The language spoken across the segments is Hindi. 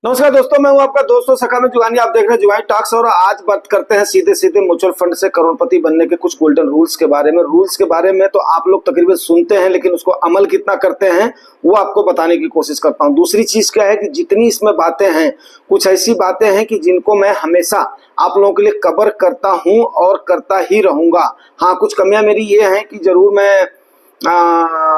नमस्कार दोस्तों, मैं हूं आपका दोस्तों सखा में जुगानी। आप देख रहे हैं जुगानी टॉक्स और आज बात करते हैं सीधे सीधे म्यूचुअल फंड से करोड़पति बनने के कुछ गोल्डन रूल्स के बारे में। रूल्स के बारे में तो आप लोग तकरीबन सुनते हैं, लेकिन उसको अमल कितना करते हैं वो आपको बताने की कोशिश करता हूं। दूसरी चीज क्या है कि जितनी इसमें बातें हैं, कुछ ऐसी बातें हैं कि जिनको मैं हमेशा आप लोगों के लिए कवर करता हूं और करता ही रहूंगा। हाँ, कुछ कमियां मेरी ये हैं कि जरूर मैं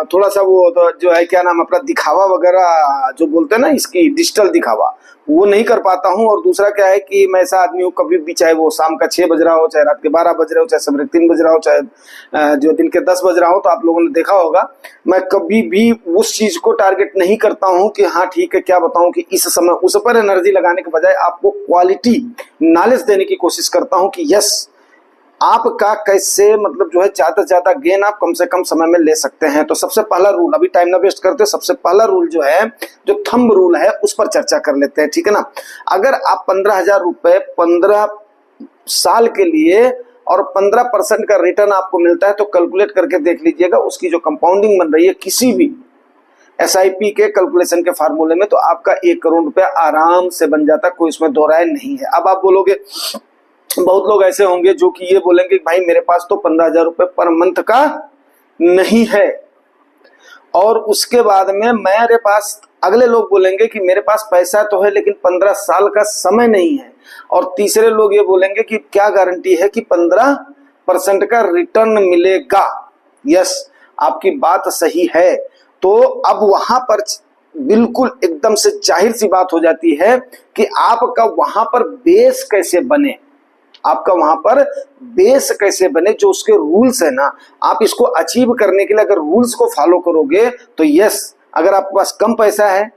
थोड़ा सा वो तो जो है क्या नाम अपना दिखावा वगैरह जो बोलते हैं ना, इसकी डिजिटल दिखावा वो नहीं कर पाता हूं। और दूसरा क्या है कि मैं ऐसा आदमी हूँ, कभी भी चाहे वो शाम का 6 बज रहा हो, चाहे रात के 12 बज रहे हो, चाहे सवेरे 3 बज रहा हो, चाहे जो दिन के 10 बज रहा हो, तो आप लोगों ने देखा होगा मैं कभी भी उस चीज को टारगेट नहीं करता हूं कि हाँ ठीक है क्या बताऊं कि इस समय उस पर एनर्जी लगाने के बजाय आपको क्वालिटी नॉलेज देने की कोशिश करता हूं कि यस आपका कैसे मतलब जो है ज्यादा से ज्यादा गेन आप कम से कम समय में ले सकते हैं। तो सबसे पहला रूल, अभी टाइम ना वेस्ट करते, सबसे पहला रूल जो है, जो थंब रूल है, उस पर चर्चा कर लेते हैं, ठीक है ना। अगर आप 15,000 रुपए 15 साल के लिए और 15% का रिटर्न आपको मिलता है तो कैलकुलेट करके देख लीजिएगा उसकी जो कंपाउंडिंग बन रही है किसी भी SIP के कैलकुलेशन के फार्मूले में, तो आपका 1 करोड़ रुपया आराम से बन जाता, कोई इसमें दो राय नहीं है। अब आप बोलोगे, बहुत लोग ऐसे होंगे जो कि ये बोलेंगे भाई मेरे पास तो 15,000 रुपए पर मंथ का नहीं है, और उसके बाद में मेरे पास अगले लोग बोलेंगे कि मेरे पास पैसा तो है लेकिन 15 साल का समय नहीं है, और तीसरे लोग ये बोलेंगे कि क्या गारंटी है कि 15% का रिटर्न मिलेगा। यस, आपकी बात सही है। तो अब वहां पर बिल्कुल एकदम से जाहिर सी बात हो जाती है कि आपका वहां पर बेस कैसे बने, आपका वहां पर बेस कैसे बने, जो उसके रूल्स है ना, आप इसको अचीव करने के लिए अगर रूल्स को फॉलो करोगे तो यस, अगर आपके पास कम पैसा है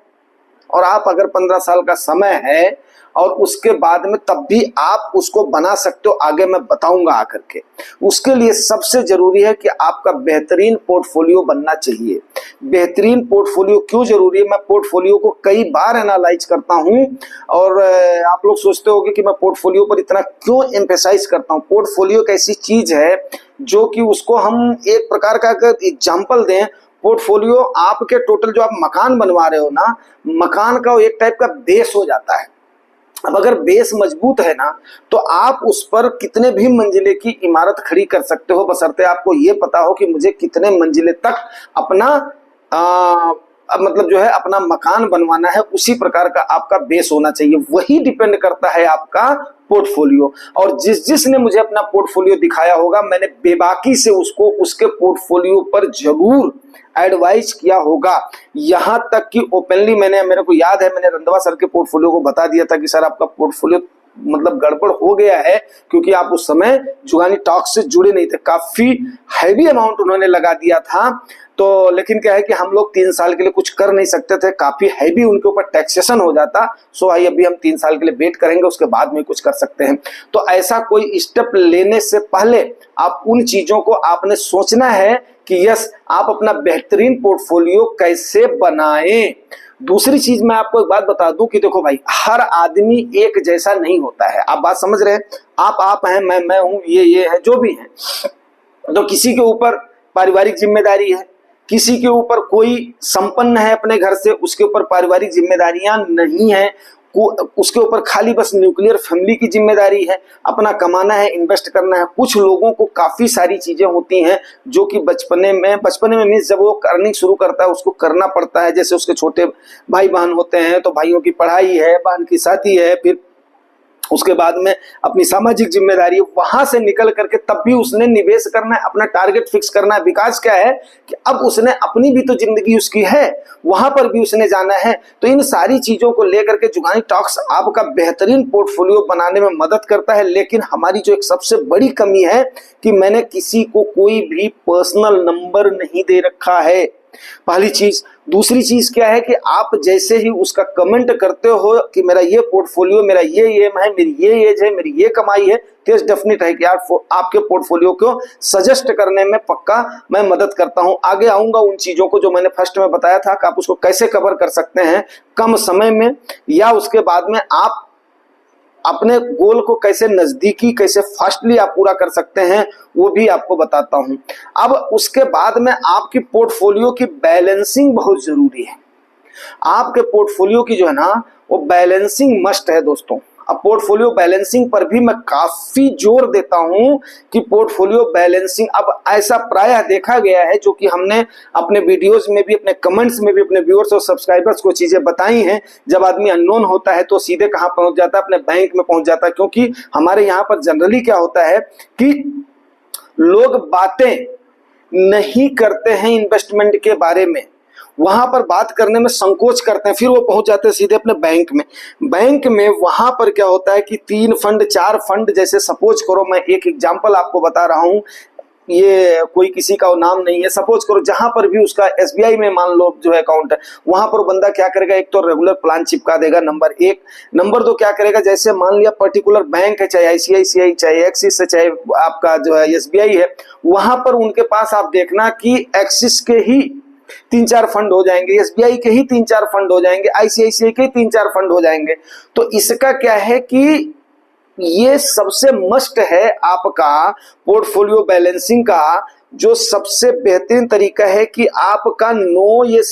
और आप अगर 15 साल का समय है और उसके बाद में तब भी आप उसको बना सकते हो, आगे मैं बताऊंगा आकर के। उसके लिए सबसे जरूरी है कि आपका बेहतरीन पोर्टफोलियो बनना चाहिए। बेहतरीन पोर्टफोलियो क्यों जरूरी है, मैं पोर्टफोलियो को कई बार एनालाइज करता हूं, और आप लोग सोचते होंगे कि मैं पोर्टफोलियो पर इतना क्यों एम्फेसाइज करता हूं। पोर्टफोलियो एक ऐसी चीज है जो कि उसको हम एक प्रकार का अगर एग्जाम्पल दें, पोर्टफोलियो आपके टोटल जो आप मकान बनवा रहे हो ना, मकान का एक टाइप का बेस हो जाता है। अब अगर बेस मजबूत है ना तो आप उस पर कितने भी मंजिले की इमारत खड़ी कर सकते हो, बशर्ते आपको ये पता हो कि मुझे कितने मंजिले तक अपना मतलब जो है अपना मकान बनवाना है। उसी प्रकार का आपका बेस होना चाहिए, वही डिपेंड करता है आपका पोर्टफोलियो। और जिसने मुझे अपना पोर्टफोलियो दिखाया होगा, मैंने बेबाकी से उसको उसके पोर्टफोलियो पर जरूर एडवाइस किया होगा। यहां तक कि ओपनली मेरे को याद है, मैंने रंधवा सर के पोर्टफोलियो को बता दिया था कि सर आपका पोर्टफोलियो मतलब गड़बड़ हो गया है, क्योंकि आप उस समय जुगानी टॉक से जुड़े नहीं थे। काफी हैवी अमाउंट उन्होंने लगा दिया था। तो लेकिन क्या है कि हम लोग 3 साल के लिए कुछ कर नहीं सकते थे, काफी हैवी उनके ऊपर टैक्सेशन हो जाता। सो आई अभी हम 3 साल के लिए वेट करेंगे, उसके बाद में कुछ कर सकते हैं। तो ऐसा कोई स्टेप लेने से पहले आप उन चीजों को आपने सोचना है कि यस आप अपना बेहतरीन पोर्टफोलियो कैसे बनाएं। दूसरी चीज मैं आपको एक बात बता दूं कि देखो भाई, हर आदमी एक जैसा नहीं होता है। आप बात समझ रहे हैं, आप हैं, मैं हूं, ये है, जो भी है। तो किसी के ऊपर पारिवारिक जिम्मेदारी है, किसी के ऊपर कोई संपन्न है अपने घर से, उसके ऊपर पारिवारिक जिम्मेदारियां नहीं है, उसके ऊपर खाली बस न्यूक्लियर फैमिली की जिम्मेदारी है, अपना कमाना है, इन्वेस्ट करना है। कुछ लोगों को काफी सारी चीजें होती हैं जो कि बचपने में मीन्स जब वो अर्निंग शुरू करता है उसको करना पड़ता है। जैसे उसके छोटे भाई बहन होते हैं तो भाइयों की पढ़ाई है, बहन की शादी है, फिर उसके बाद में अपनी सामाजिक जिम्मेदारी, वहां से निकल करके तब भी उसने निवेश करना है, अपना टारगेट फिक्स करना है। विकास क्या है कि अब उसने अपनी भी तो जिंदगी उसकी है, वहां पर भी उसने जाना है। तो इन सारी चीजों को लेकर के जुगानी टॉक्स आपका बेहतरीन पोर्टफोलियो बनाने में मदद करता है। लेकिन हमारी जो एक सबसे बड़ी कमी है कि मैंने किसी को कोई भी पर्सनल नंबर नहीं दे रखा है, पहली चीज। दूसरी चीज क्या है कि आप जैसे ही उसका कमेंट करते हो कि मेरा ये पोर्टफोलियो, मेरा ये एम है, मेरी ये एज है, मेरी ये कमाई है, तो डेफिनेट है कि यार आपके पोर्टफोलियो को सजेस्ट करने में पक्का मैं मदद करता हूं। आगे आऊंगा उन चीजों को जो मैंने फर्स्ट में बताया था कि आप उसको कैसे कवर कर सकते हैं कम समय में, या उसके बाद में आप अपने गोल को कैसे नजदीकी, कैसे फास्टली आप पूरा कर सकते हैं, वो भी आपको बताता हूं। अब उसके बाद में आपकी पोर्टफोलियो की बैलेंसिंग बहुत जरूरी है। आपके पोर्टफोलियो की जो है ना वो बैलेंसिंग मस्ट है दोस्तों। अब पोर्टफोलियो बैलेंसिंग पर भी मैं काफी जोर देता हूं कि पोर्टफोलियो बैलेंसिंग अब ऐसा प्रायः देखा गया है, जो कि हमने अपने वीडियोस में भी, अपने कमेंट्स में भी अपने व्यूअर्स और सब्सक्राइबर्स को चीजें बताई हैं। जब आदमी अननोन होता है तो सीधे कहां पहुंच जाता है, अपने बैंक में पहुंच जाता है। क्योंकि हमारे यहाँ पर जनरली क्या होता है कि लोग बातें नहीं करते हैं इन्वेस्टमेंट के बारे में, वहां पर बात करने में संकोच करते हैं, फिर वो पहुंच जाते हैं सीधे अपने बैंक में। बैंक में वहां पर क्या होता है कि 3 फंड 4 फंड, जैसे सपोज करो, मैं एक एग्जांपल आपको बता रहा हूं, ये कोई किसी का नाम नहीं है, सपोज करो जहां पर भी उसका एसबीआई में मान लो जो है अकाउंट है, वहां पर बंदा क्या करेगा, एक तो रेगुलर प्लान चिपका देगा, नंबर 1। नंबर 2 क्या करेगा, जैसे मान लिया पर्टिकुलर बैंक है, चाहे आईसीआईसीआई, चाहे एक्सिस है, चाहे आपका जो है एसबीआई है, वहां पर उनके पास आप देखना कि एक्सिस के ही 3-4 फंड हो जाएंगे, एसबीआई के ही 3-4 फंड हो जाएंगे, आईसीआईसीआई के 3-4 फंड हो जाएंगे। तो इसका क्या है कि ये सबसे मस्ट है आपका पोर्टफोलियो बैलेंसिंग का, जो सबसे बेहतरीन तरीका है कि आपका नो ये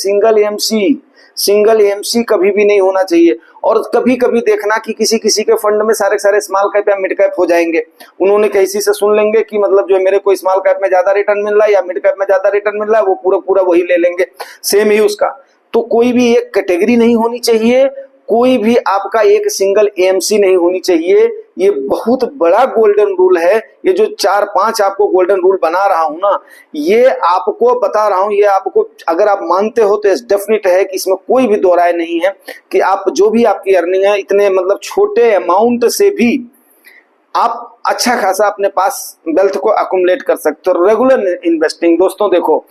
सिंगल एमसी कभी भी नहीं होना चाहिए। और कभी कभी देखना कि किसी किसी के फंड में सारे सारे स्मॉल कैप या मिड कैप हो जाएंगे, उन्होंने किसी से सुन लेंगे कि मतलब जो मेरे को स्मॉल कैप में ज्यादा रिटर्न मिल रहा है या मिड कैप में ज्यादा रिटर्न मिल रहा है, वो पूरा पूरा वही ले लेंगे, सेम ही उसका। तो कोई भी एक कैटेगरी नहीं होनी चाहिए, कोई भी आपका एक सिंगल एएमसी नहीं होनी चाहिए। ये बहुत बड़ा गोल्डन रूल है। ये जो 4-5 आपको गोल्डन रूल बना रहा हूं ना, ये आपको बता रहा हूं, ये आपको अगर आप मानते हो तो डेफिनेट है कि इसमें कोई भी दो राय नहीं है कि आप जो भी आपकी अर्निंग है, इतने मतलब छोटे अमाउंट से भी आप अच्छा खासा अपने पास वेल्थ को अकुमुलेट कर सकते हो। रेगुलर इन्वेस्टिंग दोस्तों, देखो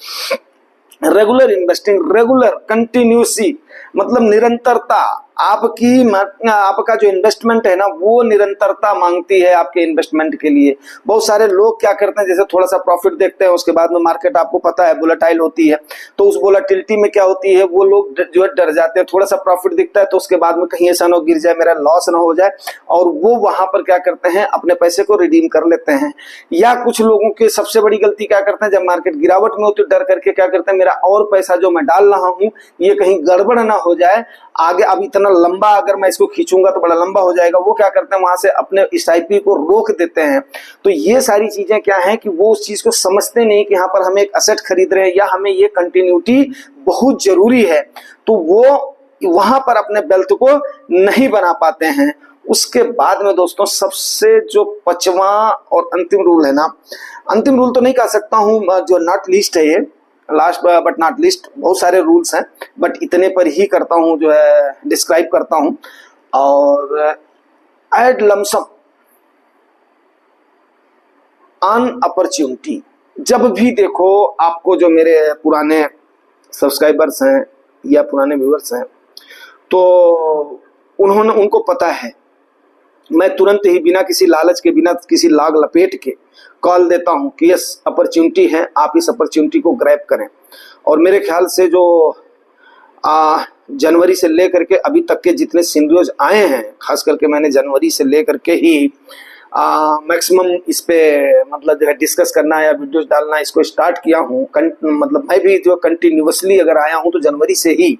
रेगुलर इन्वेस्टिंग, रेगुलर कंटिन्यूसी मतलब निरंतरता, आपका जो इन्वेस्टमेंट है ना, वो निरंतरता मांगती है आपके इन्वेस्टमेंट के लिए। बहुत सारे लोग क्या करते हैं, जैसे थोड़ा सा प्रॉफिट देखते हैं, उसके बाद में मार्केट आपको पता है वोलेटाइल होती है, तो उस वोलेटिलिटी में क्या होती है, वो लोग जो है डर जाते हैं। थोड़ा सा प्रॉफिट दिखता है तो उसके बाद में कहीं ऐसा ना गिर जाए, मेरा लॉस ना हो जाए, और वो वहां पर क्या करते हैं, अपने पैसे को रिडीम कर लेते हैं। या कुछ लोगों की सबसे बड़ी गलती क्या करते हैं, जब मार्केट गिरावट में होती है, डर करके क्या करते हैं, मेरा और पैसा जो मैं डाल रहा हूं ये कहीं गड़बड़ ना हो जाए, आगे अब इतना लंबा अगर मैं इसको खींचूंगा तो बड़ा लंबा हो जाएगा, वो क्या करते हैं, वहां से अपने एसआईपी को रोक देते हैं। तो ये सारी चीजें क्या है कि वो उस चीज को समझते नहीं कि यहाँ पर हम एक असेट खरीद रहे हैं या हमें ये कंटिन्यूटी बहुत जरूरी है, तो वो वहां पर अपने वेल्थ को नहीं बना पाते हैं। उसके बाद में दोस्तों सबसे जो 5वां और अंतिम रूल है ना, अंतिम रूल तो नहीं कह सकता हूं, जो नॉट लीस्ट है, ये लास्ट बट नॉट लीस्ट, बहुत सारे रूल्स हैं बट इतने पर ही करता हूं, जो है डिस्क्राइब करता हूं। और एड लमसम ऑन अपॉर्चुनिटी, जब भी देखो आपको, जो मेरे पुराने सब्सक्राइबर्स हैं या पुराने व्यूअर्स हैं, तो उनको पता है मैं तुरंत ही बिना किसी लालच के, बिना किसी लाग लपेट के कॉल देता हूं कि यस अपॉर्चुनिटी है, आप इस अपॉर्चुनिटी को ग्रैब करें। और मेरे ख्याल से जो जनवरी से लेकर के अभी तक के जितने सिनेरियोज आए हैं, खास करके मैंने जनवरी से लेकर के ही मैक्सिमम इस पे मतलब जो है डिस्कस करना या वीडियोस डालना इसको स्टार्ट किया हूँ। मतलब मैं भी जो कंटिन्यूअसली अगर आया हूँ तो जनवरी से ही,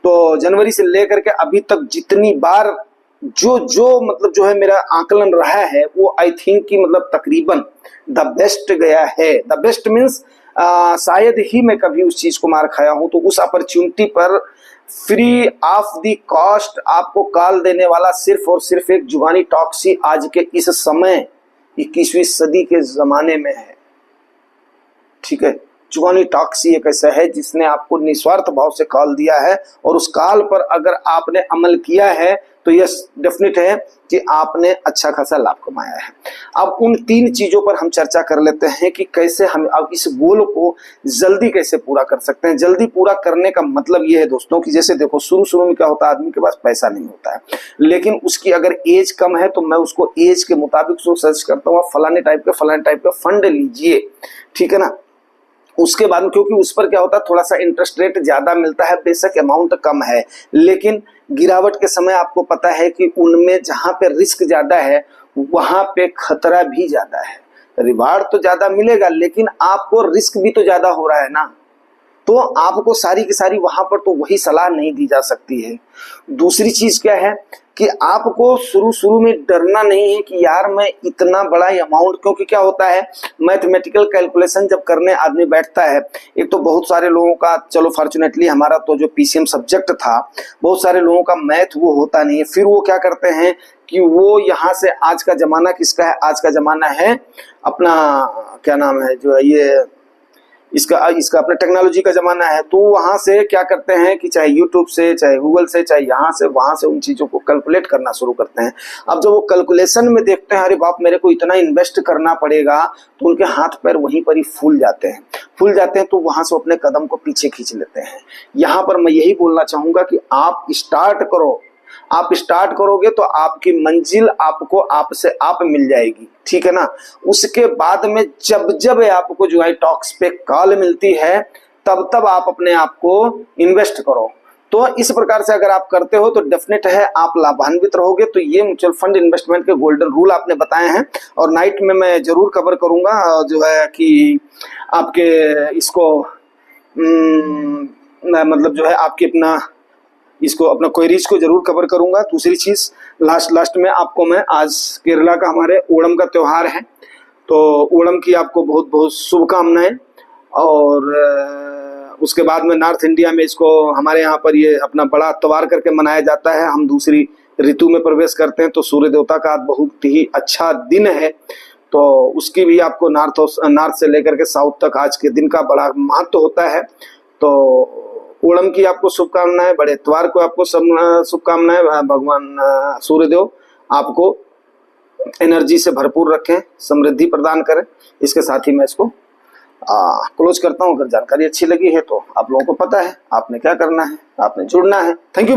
तो जनवरी से लेकर के अभी तक जितनी बार जो मतलब जो है मेरा आकलन रहा है, वो आई थिंक कि मतलब तकरीबन द बेस्ट गया है। द बेस्ट मीन्स शायद ही मैं कभी उस चीज को मार खाया हूं। तो उस अपॉर्चुनिटी पर फ्री ऑफ द कॉस्ट आपको कॉल देने वाला सिर्फ और सिर्फ एक जुगानी टॉक्सी आज के इस समय 21वीं सदी के जमाने में है। ठीक है, जुगानी टॉक्सी एक ऐसा है जिसने आपको निस्वार्थ भाव से कॉल दिया है, और उस कॉल पर अगर आपने अमल किया है तो यस डेफिनेट है कि आपने अच्छा खासा लाभ कमाया है। अब उन 3 चीजों पर हम चर्चा कर लेते हैं कि कैसे हम अब इस गोल को जल्दी कैसे पूरा कर सकते हैं। जल्दी पूरा करने का मतलब ये है दोस्तों कि जैसे देखो शुरू में क्या होता है, आदमी के पास पैसा नहीं होता है, लेकिन उसकी अगर एज कम है तो मैं उसको एज के मुताबिक सर्च करता हूँ, फलाने टाइप के फंड लीजिए, ठीक है ना। उसके बाद में क्योंकि उस पर क्या होता है, थोड़ा सा इंटरेस्ट रेट ज्यादा मिलता है, बेशक अमाउंट कम है, लेकिन गिरावट के समय आपको पता है कि उनमें जहां पे रिस्क ज्यादा है वहां पे खतरा भी ज्यादा है। रिवार्ड तो ज्यादा मिलेगा लेकिन आपको रिस्क भी तो ज्यादा हो रहा है ना। तो आपको सारी की सारी वहां पर तो वही सलाह नहीं दी जा सकती है। दूसरी चीज क्या है कि आपको शुरू में डरना नहीं है कि यार मैं इतना बड़ा अमाउंट, क्योंकि क्या होता है मैथमेटिकल कैलकुलेशन जब करने आदमी बैठता है, एक तो बहुत सारे लोगों का, चलो फॉर्चुनेटली हमारा तो जो पीसीएम सब्जेक्ट था, बहुत सारे लोगों का मैथ वो होता नहीं है, फिर वो क्या करते हैं कि वो यहाँ से, आज का जमाना किसका है, आज का जमाना है अपना क्या नाम है जो है ये इसका अपने टेक्नोलॉजी का जमाना है, तो वहां से क्या करते हैं कि चाहे यूट्यूब से, चाहे गूगल से, चाहे यहाँ से वहां से उन चीजों को कैलकुलेट करना शुरू करते हैं। अब जब वो कैलकुलेशन में देखते हैं अरे बाप मेरे को इतना इन्वेस्ट करना पड़ेगा, तो उनके हाथ पैर वहीं पर ही फूल जाते हैं, तो वहां से अपने कदम को पीछे खींच लेते हैं। यहाँ पर मैं यही बोलना चाहूंगा कि आप स्टार्ट करो, आप स्टार्ट करोगे तो आपकी मंजिल आपको आप से आप मिल जाएगी, ठीक है ना। उसके बाद में जब आपको जो है टॉक्स पे कॉल मिलती है, तब आप अपने आप को इन्वेस्ट करो। तो इस प्रकार से अगर आप करते हो तो डेफिनेट है आप लाभान्वित रहोगे। तो ये म्यूचुअल फंड इन्वेस्टमेंट के गोल्डन रूल आपने बताए हैं, और नाइट में मैं जरूर कवर करूंगा जो है कि आपके इसको मतलब जो है आपके अपना क्वेरीज को जरूर कवर करूंगा। दूसरी चीज लास्ट में आपको मैं, आज केरला का हमारे ओणम का त्योहार है, तो ओणम की आपको बहुत बहुत शुभकामनाएं। और उसके बाद में नॉर्थ इंडिया में इसको हमारे यहाँ पर ये अपना बड़ा त्योहार करके मनाया जाता है। हम दूसरी ऋतु में प्रवेश करते हैं, तो सूर्य देवता का बहुत ही अच्छा दिन है, तो उसकी भी आपको नॉर्थ से लेकर के साउथ तक आज के दिन का बड़ा महत्व होता है। तो ओणम की आपको शुभकामनाएं, बड़े त्योहार को आपको शुभकामनाएं। भगवान सूर्यदेव आपको एनर्जी से भरपूर रखें, समृद्धि प्रदान करें। इसके साथ ही मैं इसको क्लोज करता हूं। अगर जानकारी अच्छी लगी है तो आप लोगों को पता है आपने क्या करना है, आपने जुड़ना है। Thank you.